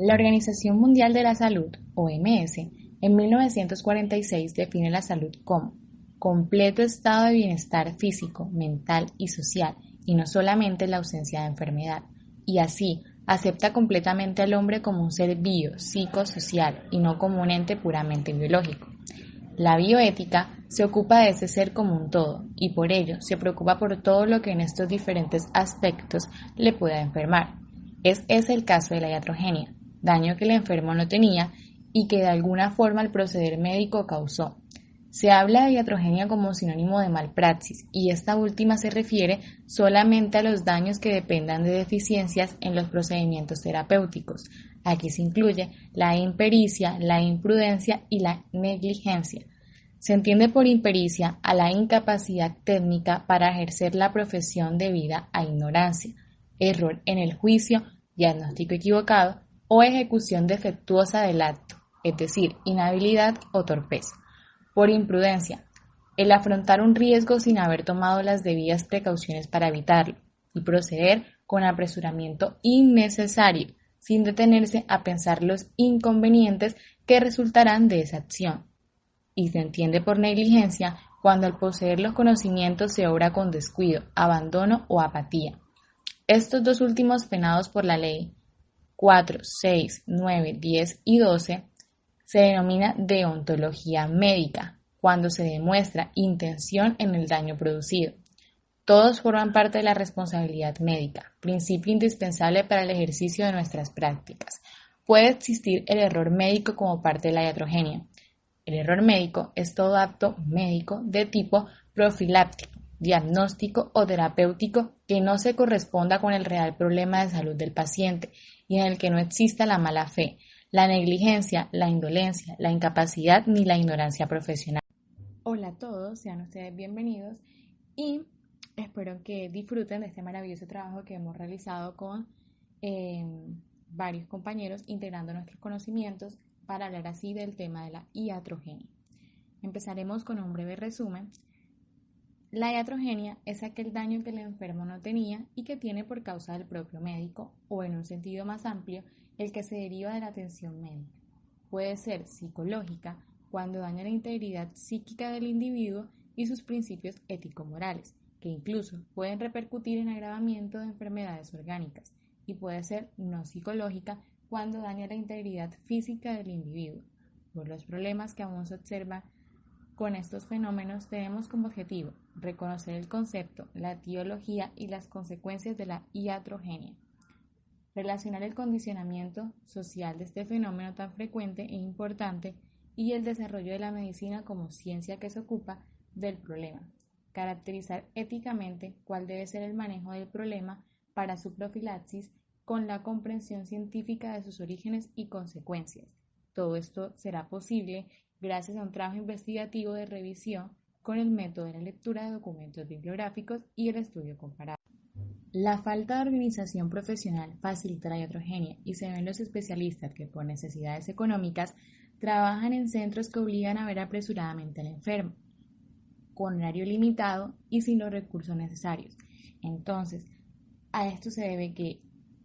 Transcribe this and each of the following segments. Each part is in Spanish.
La Organización Mundial de la Salud, OMS, en 1946 define la salud como completo estado de bienestar físico, mental y social, y no solamente la ausencia de enfermedad, y así acepta completamente al hombre como un ser bio, psicosocial y no como un ente puramente biológico. La bioética se ocupa de ese ser como un todo y por ello se preocupa por todo lo que en estos diferentes aspectos le pueda enfermar. Es ese el caso de la iatrogenia, daño que el enfermo no tenía y que de alguna forma el proceder médico causó. Se habla de iatrogenia como sinónimo de malpraxis y esta última se refiere solamente a los daños que dependan de deficiencias en los procedimientos terapéuticos. Aquí se incluye la impericia, la imprudencia y la negligencia. Se entiende por impericia a la incapacidad técnica para ejercer la profesión debida a ignorancia, error en el juicio, diagnóstico equivocado o ejecución defectuosa del acto, es decir, inhabilidad o torpeza. Por imprudencia, el afrontar un riesgo sin haber tomado las debidas precauciones para evitarlo y proceder con apresuramiento innecesario, sin detenerse a pensar los inconvenientes que resultarán de esa acción. Y se entiende por negligencia cuando al poseer los conocimientos se obra con descuido, abandono o apatía. Estos dos últimos penados por la ley 4, 6, 9, 10 y 12 se denomina deontología médica, cuando se demuestra intención en el daño producido. Todos forman parte de la responsabilidad médica, principio indispensable para el ejercicio de nuestras prácticas. Puede existir el error médico como parte de la iatrogenia. El error médico es todo acto médico de tipo profiláctico, diagnóstico o terapéutico que no se corresponda con el real problema de salud del paciente y en el que no exista la mala fe, la negligencia, la indolencia, la incapacidad ni la ignorancia profesional. Hola a todos, sean ustedes bienvenidos y espero que disfruten de este maravilloso trabajo que hemos realizado con varios compañeros integrando nuestros conocimientos para hablar así del tema de la iatrogenia. Empezaremos con un breve resumen. La iatrogenia es aquel daño que el enfermo no tenía y que tiene por causa del propio médico o en un sentido más amplio, el que se deriva de la atención médica. Puede ser psicológica cuando daña la integridad psíquica del individuo y sus principios ético-morales, que incluso pueden repercutir en agravamiento de enfermedades orgánicas, y puede ser no psicológica cuando daña la integridad física del individuo. Por los problemas que aún se observan con estos fenómenos, tenemos como objetivo reconocer el concepto, la etiología y las consecuencias de la iatrogenia. Relacionar el condicionamiento social de este fenómeno tan frecuente e importante y el desarrollo de la medicina como ciencia que se ocupa del problema. Caracterizar éticamente cuál debe ser el manejo del problema para su profilaxis con la comprensión científica de sus orígenes y consecuencias. Todo esto será posible gracias a un trabajo investigativo de revisión con el método de la lectura de documentos bibliográficos y el estudio comparado. La falta de organización profesional facilita la iatrogenia y se ven los especialistas que por necesidades económicas trabajan en centros que obligan a ver apresuradamente al enfermo, con horario limitado y sin los recursos necesarios. Entonces, a esto se debe que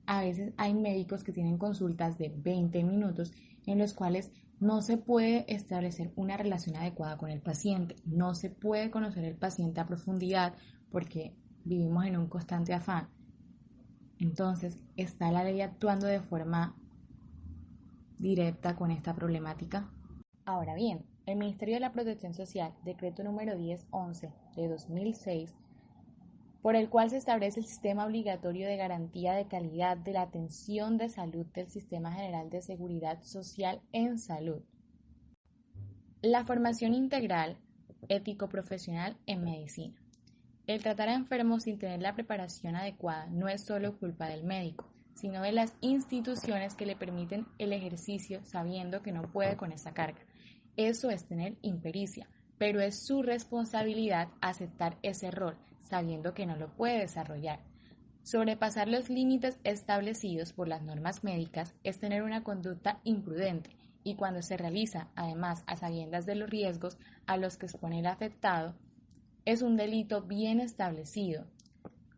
a veces hay médicos que tienen consultas de 20 minutos en los cuales no se puede establecer una relación adecuada con el paciente, no se puede conocer el paciente a profundidad porque vivimos en un constante afán. Entonces, ¿está la ley actuando de forma directa con esta problemática? Ahora bien, el Ministerio de la Protección Social, decreto número 1011 de 2006, por el cual se establece el sistema obligatorio de garantía de calidad de la atención de salud del Sistema General de Seguridad Social en Salud. La formación integral ético-profesional en medicina. El tratar a enfermos sin tener la preparación adecuada no es solo culpa del médico, sino de las instituciones que le permiten el ejercicio sabiendo que no puede con esa carga. Eso es tener impericia, pero es su responsabilidad aceptar ese rol, sabiendo que no lo puede desarrollar. Sobrepasar los límites establecidos por las normas médicas es tener una conducta imprudente y cuando se realiza, además, a sabiendas de los riesgos a los que expone el afectado, es un delito bien establecido.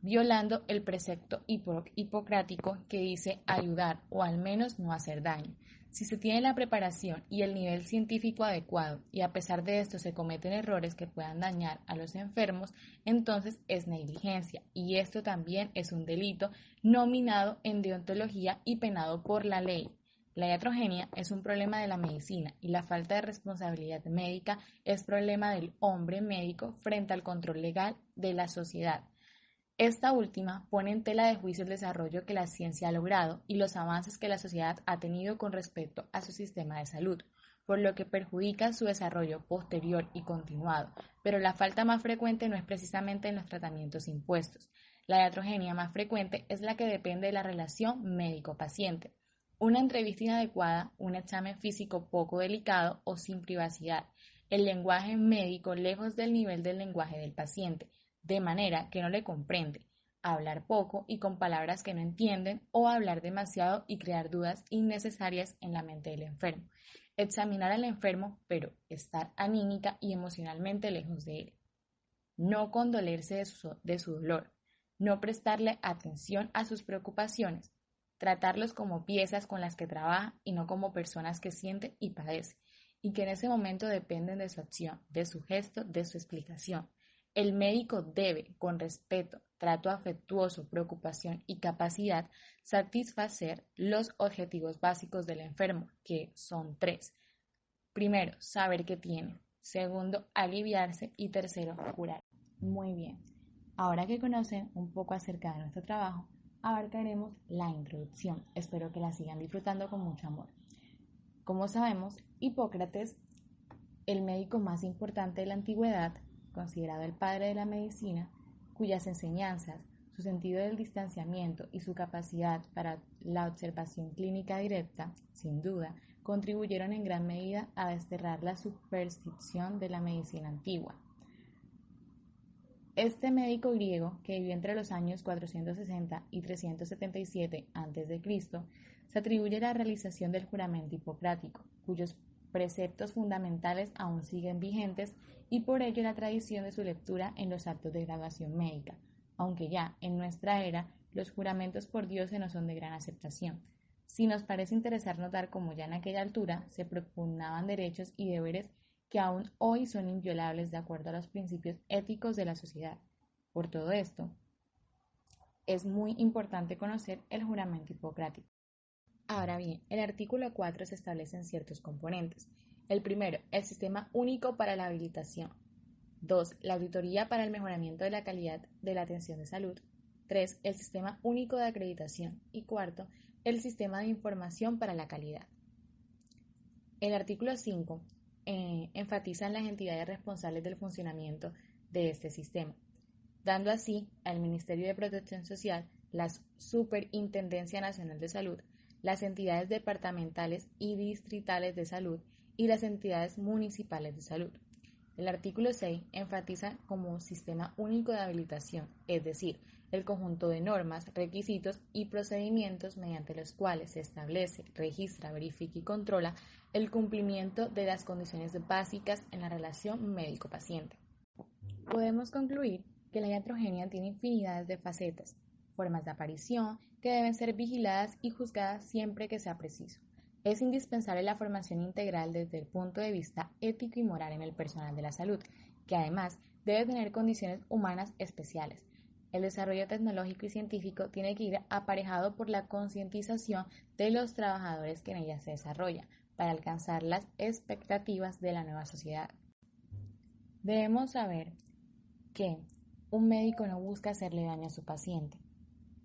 violando el precepto hipocrático que dice ayudar o al menos no hacer daño. Si se tiene la preparación y el nivel científico adecuado y a pesar de esto se cometen errores que puedan dañar a los enfermos, entonces es negligencia y esto también es un delito nominado en deontología y penado por la ley. La iatrogenia es un problema de la medicina y la falta de responsabilidad médica es problema del hombre médico frente al control legal de la sociedad. Esta última pone en tela de juicio el desarrollo que la ciencia ha logrado y los avances que la sociedad ha tenido con respecto a su sistema de salud, por lo que perjudica su desarrollo posterior y continuado, pero la falta más frecuente no es precisamente en los tratamientos impuestos. La iatrogenia más frecuente es la que depende de la relación médico-paciente. Una entrevista inadecuada, un examen físico poco delicado o sin privacidad, el lenguaje médico lejos del nivel del lenguaje del paciente, de manera que no le comprende, hablar poco y con palabras que no entienden o hablar demasiado y crear dudas innecesarias en la mente del enfermo. Examinar al enfermo, pero estar anímica y emocionalmente lejos de él. No condolerse de su dolor. No prestarle atención a sus preocupaciones. Tratarlos como piezas con las que trabaja y no como personas que sienten y padecen, y que en ese momento dependen de su acción, de su gesto, de su explicación. El médico debe, con respeto, trato afectuoso, preocupación y capacidad, satisfacer los objetivos básicos del enfermo, que son tres. Primero, saber qué tiene. Segundo, aliviarse. Y tercero, curar. Muy bien. Ahora que conocen un poco acerca de nuestro trabajo, abarcaremos la introducción. Espero que la sigan disfrutando con mucho amor. Como sabemos, Hipócrates, el médico más importante de la antigüedad, considerado el padre de la medicina, cuyas enseñanzas, su sentido del distanciamiento y su capacidad para la observación clínica directa, sin duda, contribuyeron en gran medida a desterrar la superstición de la medicina antigua. Este médico griego, que vivió entre los años 460 y 377 a.C., se atribuye la realización del juramento hipocrático, cuyos preceptos fundamentales aún siguen vigentes y por ello la tradición de su lectura en los actos de graduación médica, aunque ya en nuestra era los juramentos por Dios no son de gran aceptación. Si nos parece interesar notar cómo ya en aquella altura se propugnaban derechos y deberes que aún hoy son inviolables de acuerdo a los principios éticos de la sociedad. Por todo esto, es muy importante conocer el juramento hipocrático. Ahora bien, en el artículo 4 se establecen ciertos componentes. El primero, el sistema único para la habilitación. 2. La auditoría para el mejoramiento de la calidad de la atención de salud. 3. El sistema único de acreditación. Y cuarto, el sistema de información para la calidad. El artículo 5 enfatiza en las entidades responsables del funcionamiento de este sistema, dando así al Ministerio de Protección Social, la Superintendencia Nacional de Salud, las entidades departamentales y distritales de salud y las entidades municipales de salud. El artículo 6 enfatiza como sistema único de habilitación, es decir, el conjunto de normas, requisitos y procedimientos mediante los cuales se establece, registra, verifica y controla el cumplimiento de las condiciones básicas en la relación médico-paciente. Podemos concluir que la iatrogenia tiene infinidades de facetas, formas de aparición que deben ser vigiladas y juzgadas siempre que sea preciso. Es indispensable la formación integral desde el punto de vista ético y moral en el personal de la salud, que además debe tener condiciones humanas especiales. El desarrollo tecnológico y científico tiene que ir aparejado por la concientización de los trabajadores que en ella se desarrolla, para alcanzar las expectativas de la nueva sociedad. Debemos saber que un médico no busca hacerle daño a su paciente.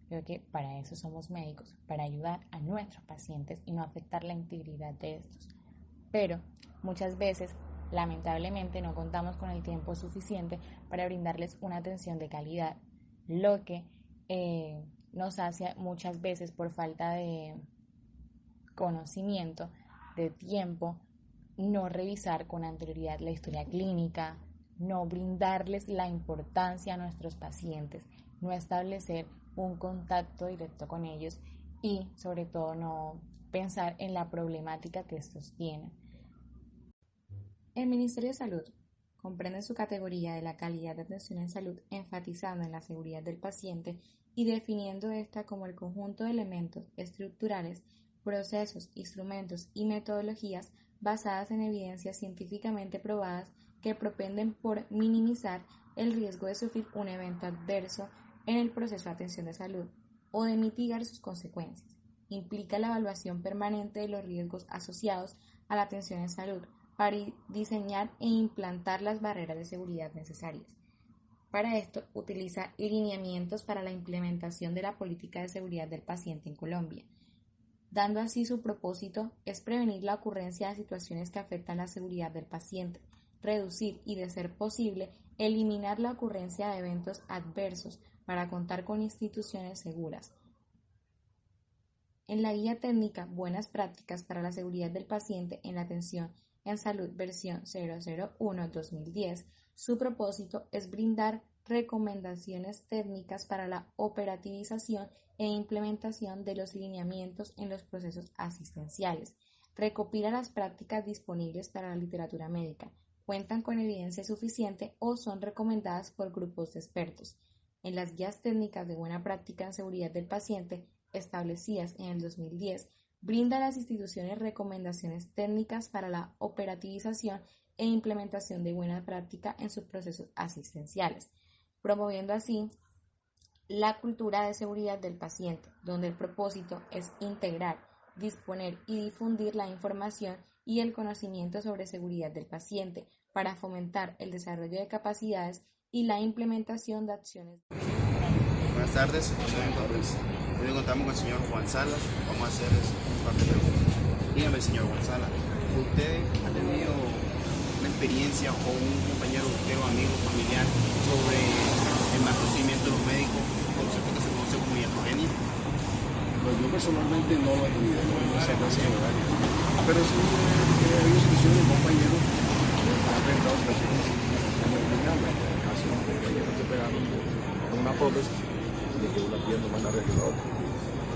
Creo que para eso somos médicos, para ayudar a nuestros pacientes y no afectar la integridad de estos. Pero muchas veces, lamentablemente, no contamos con el tiempo suficiente para brindarles una atención de calidad, lo que nos hace muchas veces por falta de conocimiento, de tiempo, no revisar con anterioridad la historia clínica, no brindarles la importancia a nuestros pacientes, no establecer un contacto directo con ellos y sobre todo no pensar en la problemática que estos tienen. El Ministerio de Salud, comprende su categoría de la calidad de atención en salud, enfatizando en la seguridad del paciente y definiendo esta como el conjunto de elementos estructurales, procesos, instrumentos y metodologías basadas en evidencias científicamente probadas que propenden por minimizar el riesgo de sufrir un evento adverso en el proceso de atención de salud o de mitigar sus consecuencias. Implica la evaluación permanente de los riesgos asociados a la atención en salud para diseñar e implantar las barreras de seguridad necesarias. Para esto, utiliza lineamientos para la implementación de la política de seguridad del paciente en Colombia, dando así su propósito es prevenir la ocurrencia de situaciones que afectan la seguridad del paciente, reducir y, de ser posible, eliminar la ocurrencia de eventos adversos para contar con instituciones seguras. En la guía técnica Buenas prácticas para la seguridad del paciente en la atención en salud versión 001-2010, su propósito es brindar recomendaciones técnicas para la operativización e implementación de los lineamientos en los procesos asistenciales. Recopila las prácticas disponibles para la literatura médica, cuentan con evidencia suficiente o son recomendadas por grupos de expertos. En las guías técnicas de buena práctica en seguridad del paciente, establecidas en el 2010, brinda a las instituciones recomendaciones técnicas para la operativización e implementación de buena práctica en sus procesos asistenciales, promoviendo así la cultura de seguridad del paciente, donde el propósito es integrar, disponer y difundir la información y el conocimiento sobre seguridad del paciente para fomentar el desarrollo de capacidades y la implementación de acciones. Buenas tardes, hoy contamos con el señor Juan Salas. Vamos a hacerles un par de preguntas. Dígame, señor Juan Salas, ¿usted ha tenido una experiencia o un compañero de usted o amigo familiar sobre el mal procedimiento de los médicos, concepto que se conoce como iatrogenia? Pues yo personalmente no lo he tenido, no sé clase de horario. Pero sí he habido situaciones de compañeros que han enfrentado situaciones como el caso de un compañero que operaron con una prótesis y le quedó una pierna más larga que la otra.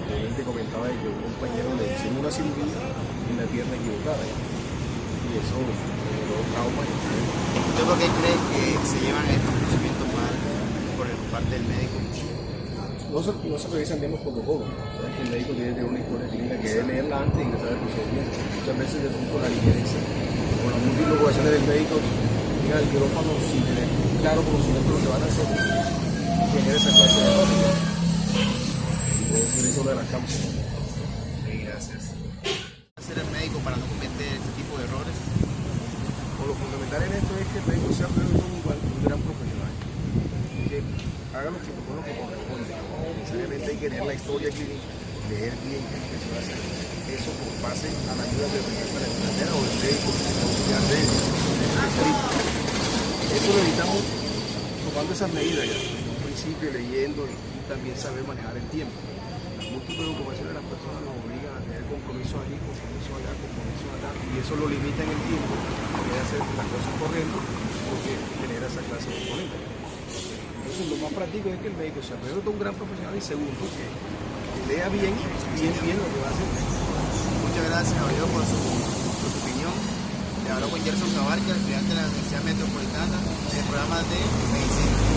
Obviamente comentaba que un compañero le hicieron una cirugía en la pierna equivocada y eso generó trauma. ¿Usted por qué cree que se llevan estos procedimientos mal por parte del médico? No se revisan bien los protocolos. El médico tiene que tener una historia clínica que debe leerla antes de ingresar al procedimiento. Muchas veces de pronto la ligereza con las múltiples ocasiones del médico llega al quirófano sin tener claro conocimiento de lo que van a hacer, genera esa clase de errores. Y puede ser eso de las causas. Sí, gracias. ¿Qué hacer el médico para no cometer este tipo de errores? Lo fundamental en esto es que el médico sea un gran profesional, que haga los protocolos que corresponden. Necesariamente hay que leer la historia clínica, leer bien qué es lo que se va a hacer. Eso por base a la ayuda del profesor de la enfermera o del médico auxiliar de especialista. Eso lo evitamos tomando esas medidas ya, desde un principio leyendo y también saber manejar el tiempo. Las múltiples ocupaciones de las personas nos obligan a tener compromisos allí, compromisos allá, compromisos allá, y eso lo limita en el tiempo, de hacer las cosas corriendo, porque genera esa clase de componentes. Entonces lo más práctico es que el médico sea primero un gran profesional y segundo que lea bien lo que va a hacer. Muchas gracias, caballero, por su opinión. Le habló con Gerson Cabarca, estudiante de la Universidad Metropolitana, del programa de Medicina.